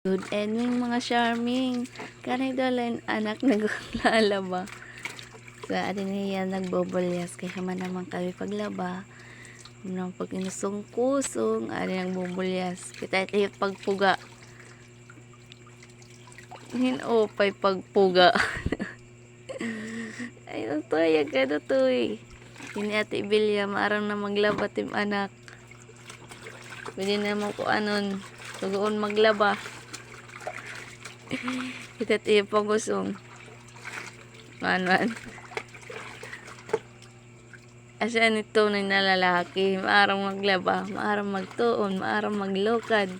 Good evening mga charming. Kanay doon anak naglalaba. Sa atin niya nagbobolyas kaya man naman kami paglaba. Nang pag inusong-kusong, atin nagbobolyas. Kita ito yung pagpuga. Hinopay pagpuga. Ay, ito yung gano to eh. Hindi ate Ibilya, maarang na maglaba tim anak. Pwede naman ko anon. Tugoon maglaba. Kita tayo pagusong. Man. Asya nito na nalalaki. Maarang maglaba. Maarang magtuon. Maarang maglukad.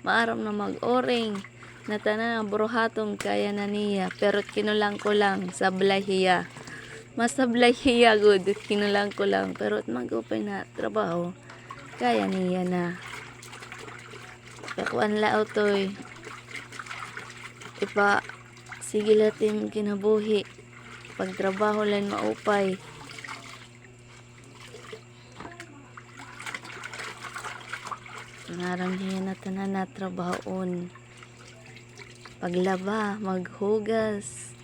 Maarang na mag-oring. Natana na buruhatong kaya na niya. Pero kinulang ko lang. Sablay hiya. Mas sablay hiya good. Kinulang ko lang. Pero mag-upay na trabaho. Kaya niya na. Kakuan lao to'y. Ipa, sige latim kinabuhi. Pagtrabaho lang maupay. Narang niya na tanan na trabahoon. Paglaba, maghugas.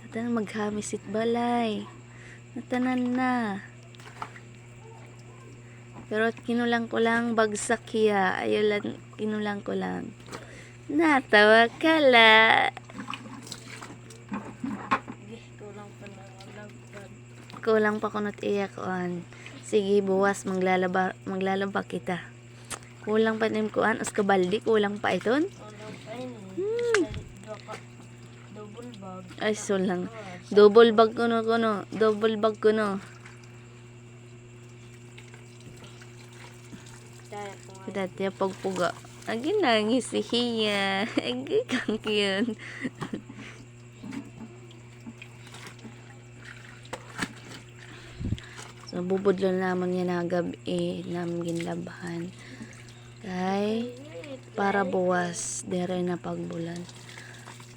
Natanan maghamisit balay. Natanan na. Pero kinulang ko lang bagsak hiya. Ayaw lang, kinulang ko lang. Natawa ka la. Kulang pa kunot iyak on. Sige buwas maglalaba kita. Kulang pa nim kuan os kabaldi kulang pa iton. Ay sulang. Double bag kuno. Double bag kuno. Kita tiya pagpuga. Agi nangis si Hiya. Agi kang yun. So, bubudlo naman yan na gabi namin ginlabahan. Kay, para buwas, dere na pagbulan.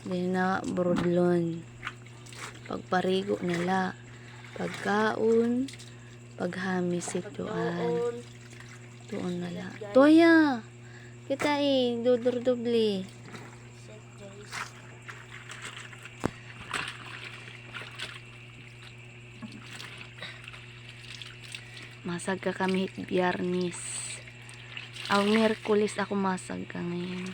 Di na burudlon. Pagparigo nila. Pagkaon. Paghamis ituan. Tuon nala. Toya! Kita dudurdubli. Masag ka kami Biyernes. Aw Miyerkules ako masag ka ngayon.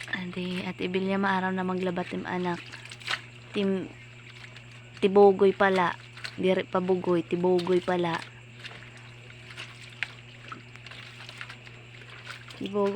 Adi, at Ibilya maaraw na maglabat tim anak. Tibogoy pala. Diri pa bugoy, tibogoy pala. Tibogoy